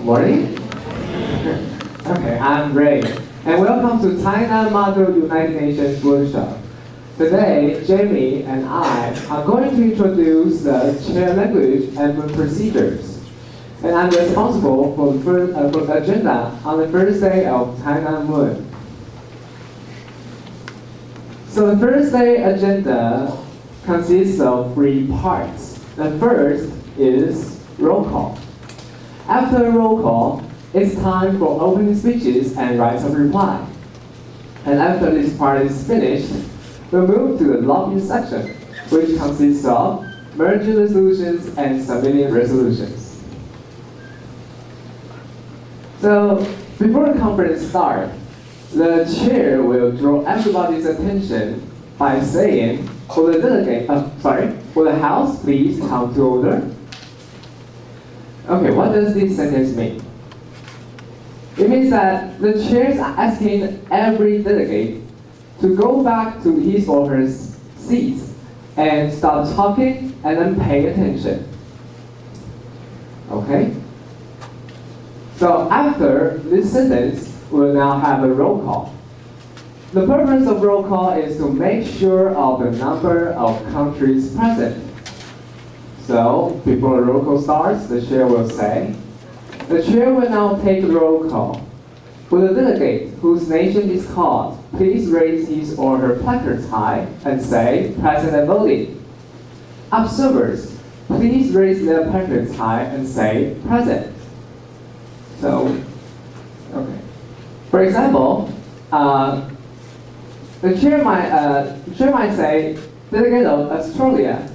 Morning. Okay, I'm Ray, and welcome to TAINANMUN United Nations workshop. Today, Jamie and I are going to introduce the chair language and procedures. And I'm responsible for the agenda on the first day of TAINANMUN. So the first day agenda consists of 3 parts. The first is roll call. After roll call, it's time for opening speeches and rights of reply. And after this part is finished, we'll move to the lobbying section, which consists of merging resolutions and submitting resolutions. So before the conference starts, the chair will draw everybody's attention by saying, will the House please come to order? Okay, what does this sentence mean? It means that the chairs are asking every delegate to go back to his or her seat and stop talking and then pay attention. Okay? So after this sentence, we'll now have a roll call. The purpose of roll call is to make sure of the number of countries present. So before the roll call starts, the chair will say, the chair will now take the roll call. Will the delegate whose nation is called please raise his or her placards high and say, present and voting. Observers, please raise their placards high and say, present. So, okay. For example, the chair might say, delegate of Australia,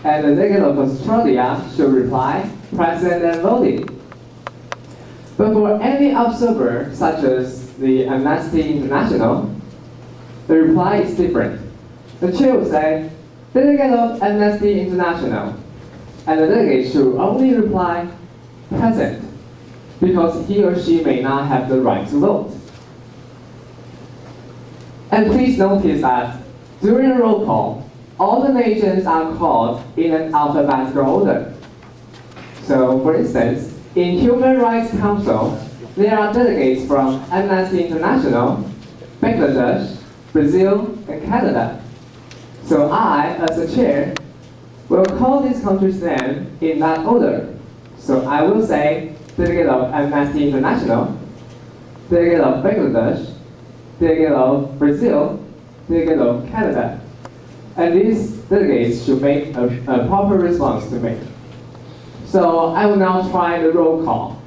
and the delegate of Australia should reply, present and voting. But for any observer, such as the Amnesty International, the reply is different. The chair will say, delegate of Amnesty International, and the delegate should only reply, present, because he or she may not have the right to vote. And please notice that during a roll call, all the nations are called in an alphabetical order. So, for instance, in Human Rights Council, there are delegates from Amnesty International, Bangladesh, Brazil, and Canada. So I, as the chair, will call these countries' names in that order. So I will say, delegate of Amnesty International, delegate of Bangladesh, delegate of Brazil, delegate of Canada. And these delegates should make a proper response to me. So I will now try the roll call.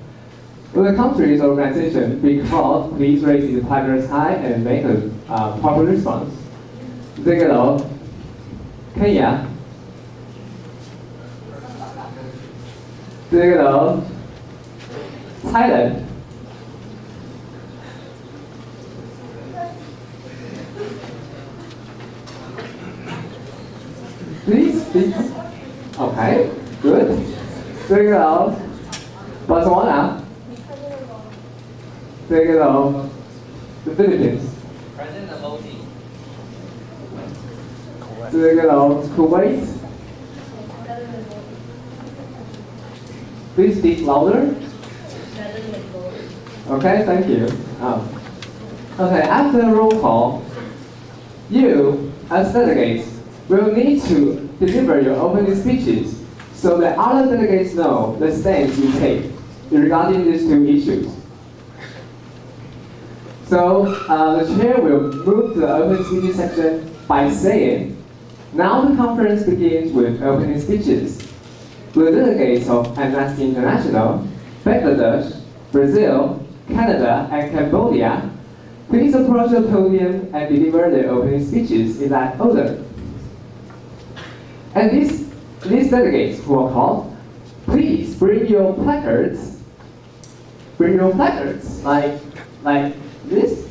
Will the country's organization be called, please raise the placards high and make a proper response. Delegate of Kenya, delegate of Thailand, please speak. Okay, good. Delegate of Botswana, delegate of the Philippines, Present and voting. delegate of Kuwait. Please speak louder. Okay, thank you. Okay, after the roll call, you, as delegates, will need to deliver your opening speeches so that other delegates know the stance you take regarding these 2 issues. So the chair will move to the opening speeches section by saying, now the conference begins with opening speeches. Will the delegates of Amnesty International, Bangladesh, Brazil, Canada, and Cambodia please approach the podium and deliver their opening speeches in that order. And these delegates who are called, please bring your placards. Bring your placards like this,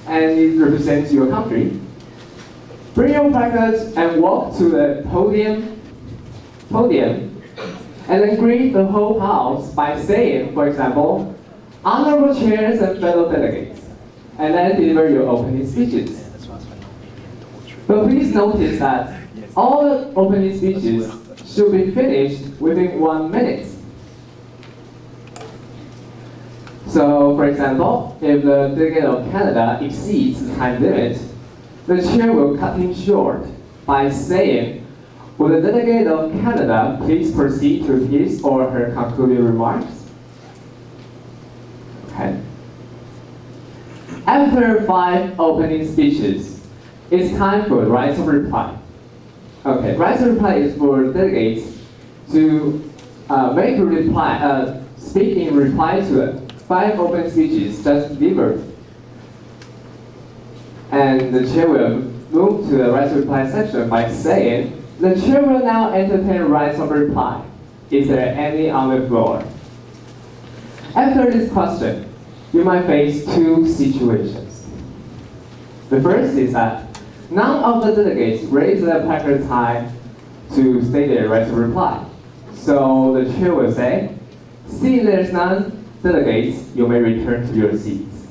and it represents your country. Bring your placards and walk to the podium, and then greet the whole house by saying, for example, honorable chairs and fellow delegates, and then deliver your opening speeches. But please notice that all the opening speeches should be finished within 1 minute. So, for example, if the delegate of Canada exceeds the time limit, the chair will cut him short by saying, "Will the delegate of Canada please proceed to his or her concluding remarks?" Okay. After 5 opening speeches, it's time for rights of reply. Okay, rights of reply is for delegates to make a reply, speak in reply to 5 open speeches just delivered. And the chair will move to the rights of reply section by saying, "The chair will now entertain rights of reply. Is there any on the floor?" After this question, you might face 2 situations. The first is that none of the delegates raise their placards high to state their rights of reply. So the chair will say, "See, there's none delegates, you may return to your seats."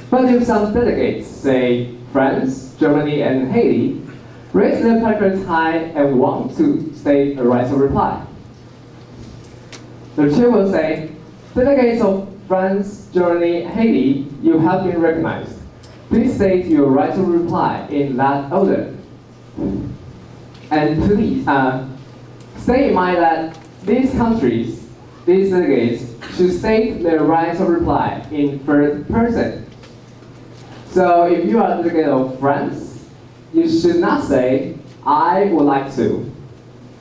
But if some delegates, say France, Germany, and Haiti, raise their placards high and want to state a rights of reply, the chair will say, "Delegates of France, Germany, Haiti, you have been recognized. Please state your rights of reply in that order." And please stay in mind that these countries, these delegates, should state their rights of reply in third person. So if you are a delegate of France, you should not say, "I would like to."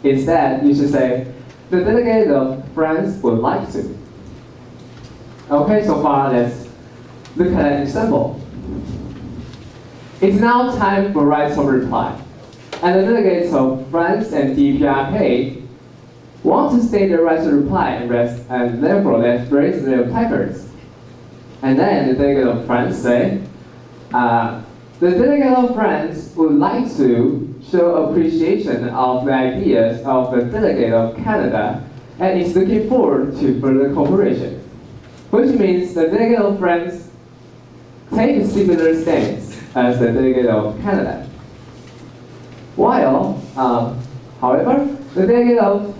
Instead, you should say, "The delegate of France would like to." Okay, so far let's look at an example. It's now time for rights of reply. And the delegates of France and DPRK want to state their rights of reply and therefore let's raise their placards. And then the delegate of France say, "The delegate of France would like to show appreciation of the ideas of the delegate of Canada and is looking forward to further cooperation." Which means the delegate of France take a similar stance as the delegate of Canada. While, however, the delegate of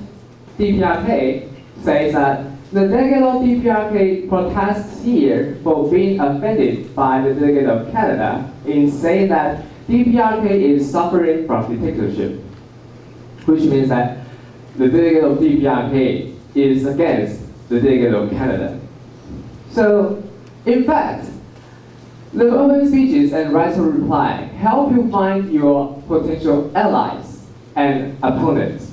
DPRK says that the delegate of DPRK protests here for being offended by the delegate of Canada in saying that DPRK is suffering from dictatorship, which means that the delegate of DPRK is against the delegate of Canada. So, in fact, the open speeches and rights of reply help you find your potential allies and opponents.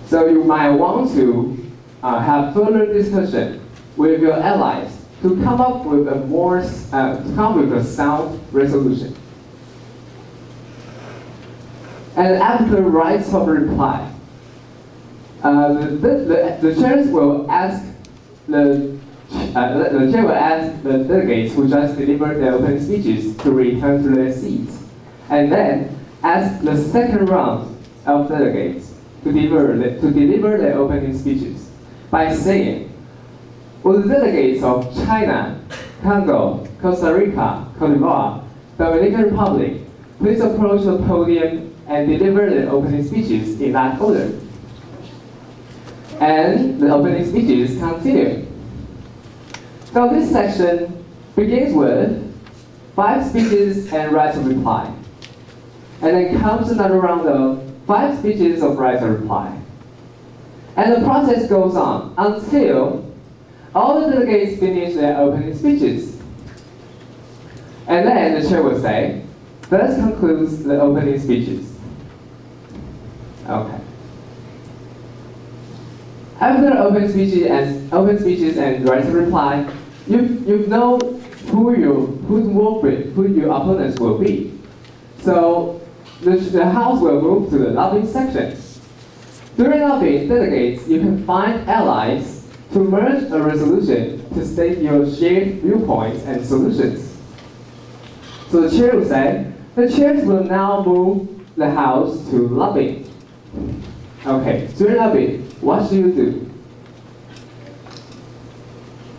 So you might want to have further discussion with your allies to come up with a sound resolution. And after rights of reply, the chairs will ask the chair will ask the delegates who just delivered their opening speeches to return to their seats, and then ask the second round of delegates to deliver their opening speeches by saying, "Will the delegates of China, Congo, Costa Rica, Cote d'Ivoire, Dominican Republic please approach the podium and deliver their opening speeches in that order?" And the opening speeches continue. So this section begins with 5 speeches and rights of reply. And then comes another round of 5 speeches of rights of reply. And the process goes on until all the delegates finish their opening speeches. And then the chair will say, "This concludes the opening speeches." Okay. After open speeches and rights of reply, you know who your opponents will be. So the House will move to the lobbying section. During lobbying, delegates, you can find allies to merge a resolution to state your shared viewpoints and solutions. So the chair will say, the chairs will now move the House to lobbying. Okay, during lobbying, what should you do?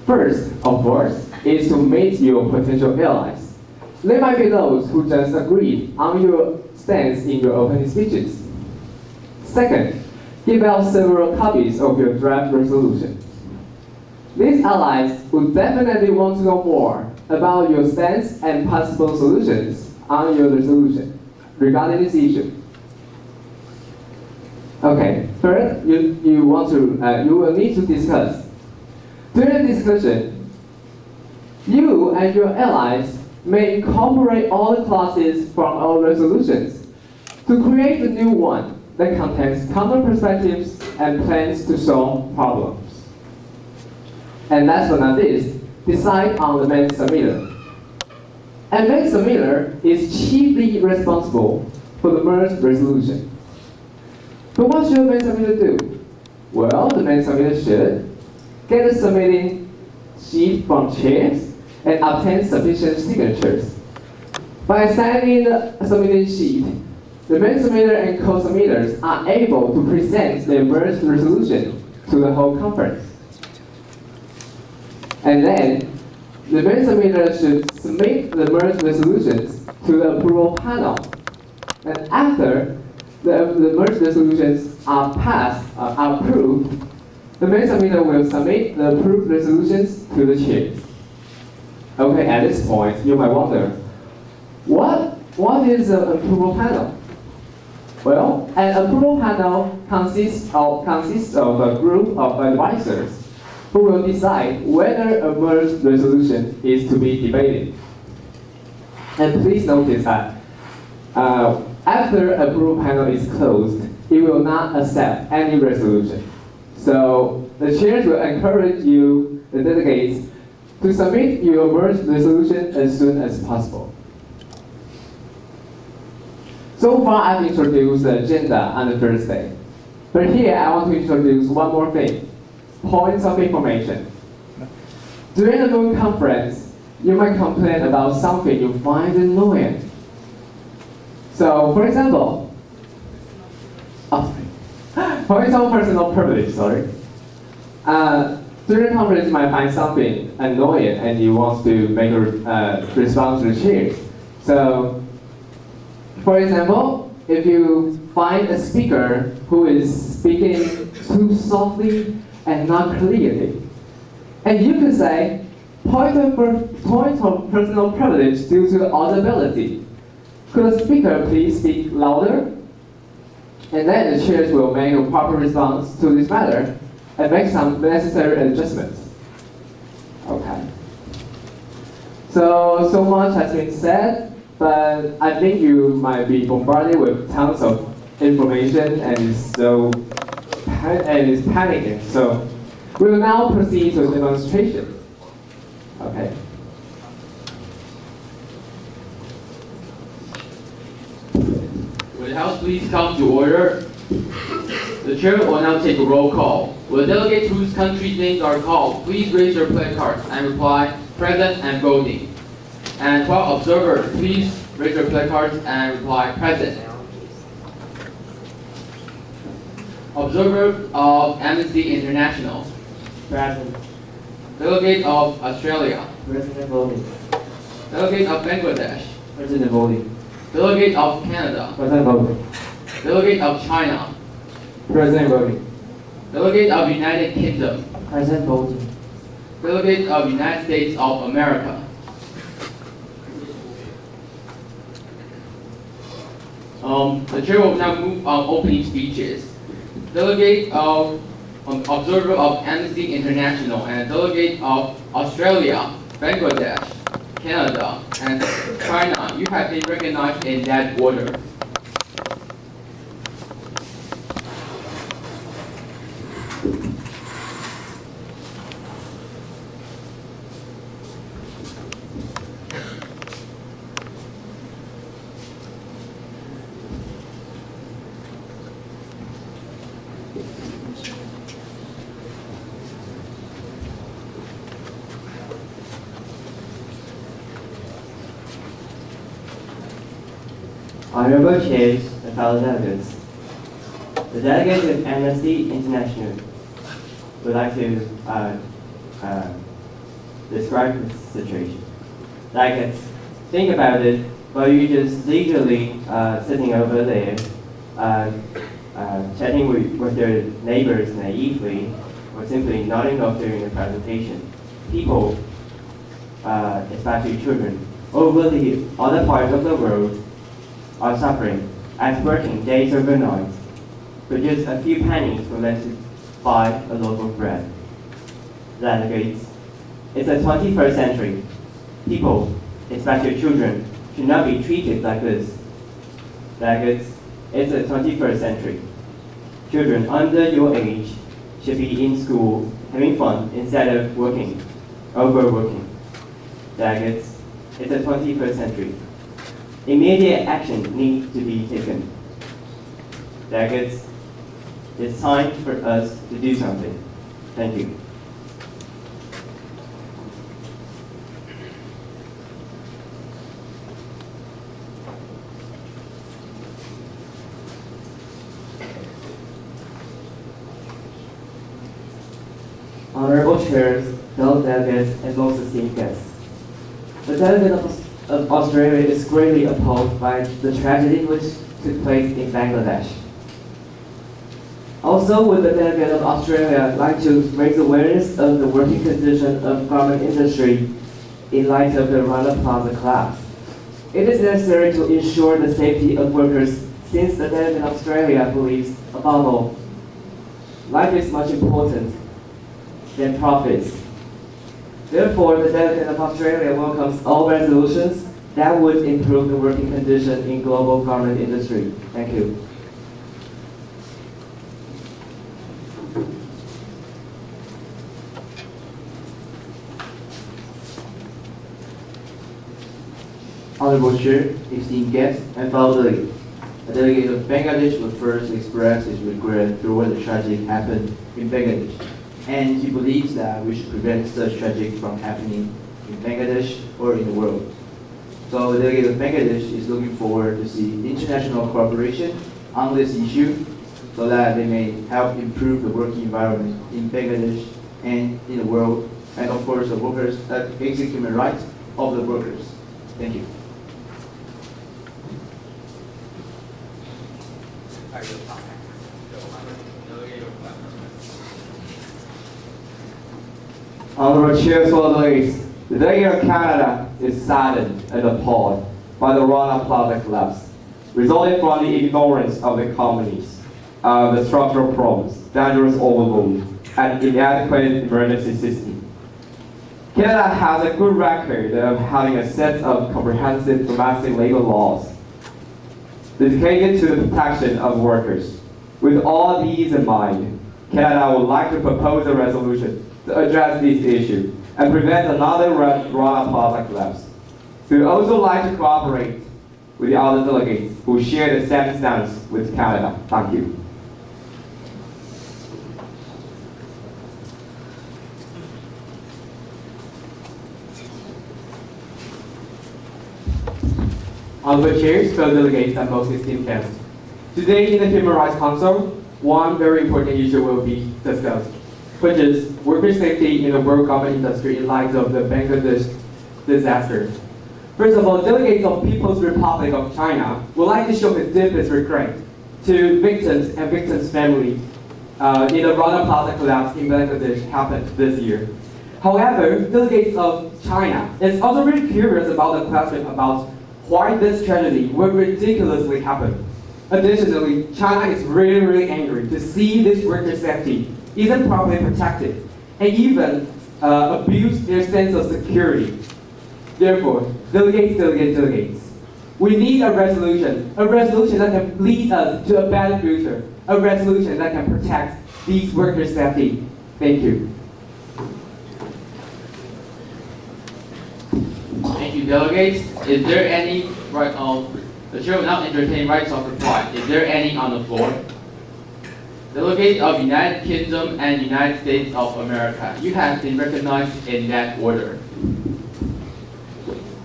First, of course, is to meet your potential allies. There might be those who just agreed on your stance in your opening speeches. Second, give out several copies of your draft resolution. These allies would definitely want to know more about your stance and possible solutions on your resolution regarding this issue. Okay, first you will need to discuss. During the discussion, you and your allies may incorporate all the clauses from our resolutions to create a new one that contains common perspectives and plans to solve problems. And last but not least, decide on the main submitter. And main submitter is chiefly responsible for the merge resolution. But what should the main submitter do? Well, the main submitter should get a submitting sheet from chairs and obtain sufficient signatures. By signing the submitting sheet, the main submitter and co-submitters are able to present their merge resolution to the whole conference. And then, the main submitter should submit the merge resolutions to the approval panel. And after the merge resolutions are passed, are approved, the main submitter will submit the approved resolutions to the chairs. Okay, at this point, you might wonder, what is an approval panel? Well, an approval panel consists of a group of advisors who will decide whether a merge resolution is to be debated. And please notice that after approval panel is closed, it will not accept any resolution. So the chairs will encourage you, the delegates, to submit your merge resolution as soon as possible. So far, I've introduced the agenda on the first day. But here, I want to introduce one more thing, points of information. During the Moon conference, you might complain about something you find annoying. So, for example, points of personal privilege, sorry. During the conference, you might find something annoying and you want to make a response to the chairs. So, for example, if you find a speaker who is speaking too softly and not clearly, and you can say, point of personal privilege due to audibility. Could the speaker please speak louder? And then the chairs will make a proper response to this matter and make some necessary adjustments. Okay. So much has been said. But I think you might be bombarded with tons of information and is panicking. So we will now proceed to a demonstration. Okay. Will the House please come to order? The chair will now take a roll call. Will the delegates whose country's names are called please raise your placards and reply present and voting. And 12 observers, please raise your placards and reply present. Observer of Amnesty International. Present. Delegate of Australia. President voting. Delegate of Bangladesh. President voting. Delegate of Canada. President voting. Delegate of China. President voting. Delegate of United Kingdom. President voting. Delegate of United States of America. The chair will now move on opening speeches. Delegate of Observer of Amnesty International and Delegate of Australia, Bangladesh, Canada, and China, you have been recognized in that order. Honorable Chairs and fellow delegates, the delegates of Amnesty International would like to describe the situation. Delegates, think about it, while you just legally sitting over there, chatting with their neighbors naively, or or simply nodding off during the presentation. People, especially children, over the other parts of the world are suffering as working days over nights for just a few pennies for them to buy a loaf of bread. Delegates, it's the 21st century. People, especially children, should not be treated like this. Delegates, it's the 21st century. Children under your age should be in school having fun instead of working, overworking. Delegates, it's the 21st century. Immediate action needs to be taken. Delegates, it's time for us to do something. Thank you. Honorable chairs, fellow delegates, and most esteemed guests. The delegate of Australia is greatly appalled by the tragedy which took place in Bangladesh. Also, would the delegate of Australia like to raise awareness of the working condition of garment industry in light of the Rana Plaza collapse? It is necessary to ensure the safety of workers since the delegate of Australia believes, above all, life is much important than profits. Therefore, the delegate of Australia welcomes all resolutions that would improve the working condition in global garment industry. Thank you. Honorable Chair, esteemed guests, and fellow delegates. A delegate of Bangladesh would first express his regret for what the tragic happened in Bangladesh, and he believes that we should prevent such tragic from happening in Bangladesh or in the world. So the delegate of Bangladesh is looking forward to see international cooperation on this issue so that they may help improve the working environment in Bangladesh and in the world, and of course the workers, basic human rights of the workers. Thank you. Honorable chairs, fellow delegates, the delegate of Canada is saddened and appalled by the Rana Plaza collapse, resulting from the ignorance of the companies, the structural problems, dangerous overload, and inadequate emergency system. Canada has a good record of having a set of comprehensive domestic labor laws dedicated to the protection of workers. With all these in mind, Canada would like to propose a resolution to address this issue and prevent another Rana Plaza collapse. We would also like to cooperate with the other delegates who share the same stance with Canada. Thank you. Honorable chairs, fellow delegates, and most esteemed guests. Today in the Human Rights Council, one very important issue will be discussed, which is worker safety in the world garment industry in light of the Bangladesh disaster. First of all, delegates of People's Republic of China would like to show his deepest regret to victims and victims' family in the Rana Plaza collapse in Bangladesh happened this year. However, delegates of China is also very curious about the question about why this tragedy would ridiculously happen. Additionally, China is really angry to see this worker safety isn't properly protected and even abuse their sense of security. Therefore, delegates, we need a resolution that can lead us to a better future, a resolution that can protect these workers' safety. Thank you. Thank you, delegates. Is there any right? The chair will now entertain rights of reply. Is there any on the floor? Delegates of United Kingdom and United States of America, you have been recognized in that order.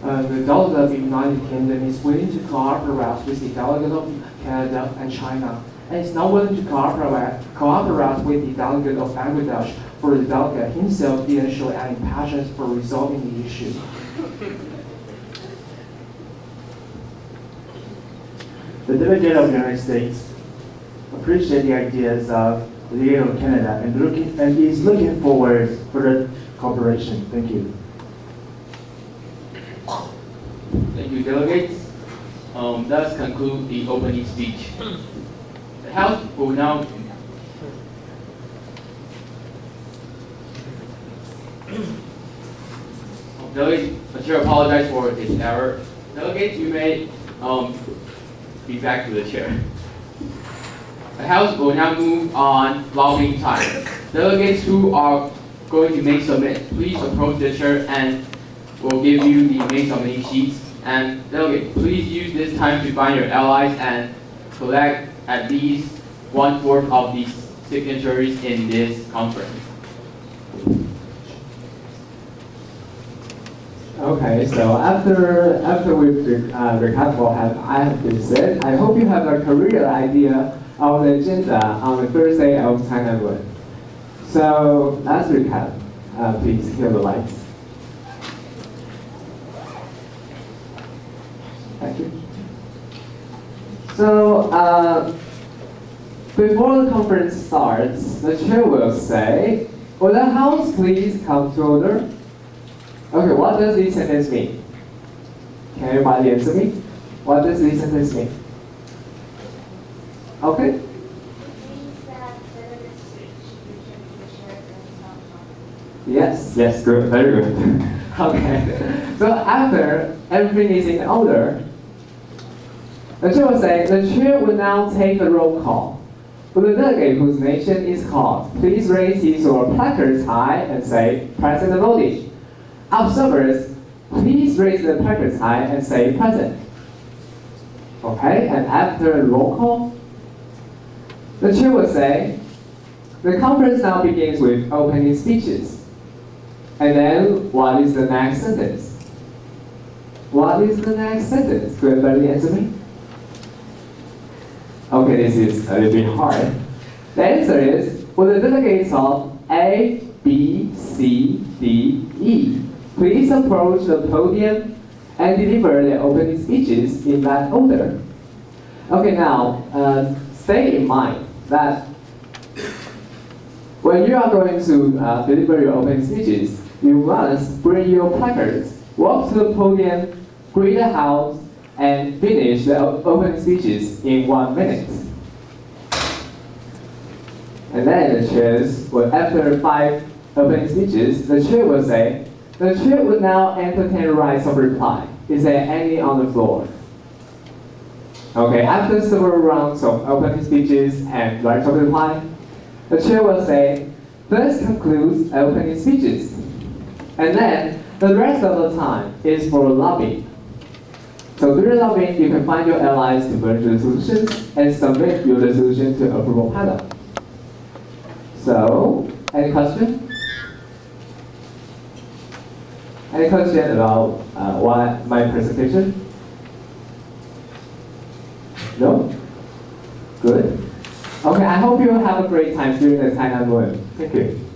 The delegate of the United Kingdom is willing to cooperate with the delegate of Canada and China, and is not willing to cooperate with the delegate of Bangladesh, for the delegate himself didn't show any passion for resolving the issue. The delegate of the United States appreciate the ideas of delegate of Canada, and is looking forward for the cooperation. Thank you. Thank you, delegates. Thus conclude the opening speech. The House will now Delegates, the chair apologize for his error. Delegates, you may be back to the chair. The House will now move on lobbying time. Delegates who are going to make submit, please approach the chair and we'll give you the main submitting sheets. And delegates, please use this time to find your allies and collect at least 1/4 of these signatures in this conference. Okay, so after we've recap what I have been said, I hope you have a clear idea of the agenda on the first day of TAINANMUN. So let's recap. Please kill the lights. Thank you. So before the conference starts, the chair will say, "Will the House please come to order?" Okay, what does this sentence mean? Can everybody answer me? What does this sentence mean? Okay. Yes, good, very good. Okay. So after everything is in order, the chair will say, the chair will now take a roll call. Will the delegate whose nation is called, please raise his or her placards high and say, present and voting. Observers, please raise the placards high and say present. Okay, and after a roll call, the chair will say, the conference now begins with opening speeches. And then, what is the next sentence? What is the next sentence? Could anybody answer me? Okay, this is a little bit hard. The answer is, will the delegates of A, B, C, D, E please approach the podium and deliver their opening speeches in that order. Okay, now, stay in mind that when you are going to deliver your opening speeches, you must bring your placards, walk to the podium, greet the House, and finish the opening speeches in 1 minute. And then the chairs will, after 5 opening speeches, the chair will say, the chair will now entertain rights of reply. Is there any on the floor? Okay, after several rounds of opening speeches and rights of reply, the chair will say, this concludes opening speeches. And then the rest of the time is for lobbying. So during lobbying, you can find your allies to merge resolutions and submit your resolution to approval panel. So, any question? Any question about my presentation? No? Good. Okay, I hope you have a great time during the TAINANMUN. Thank you.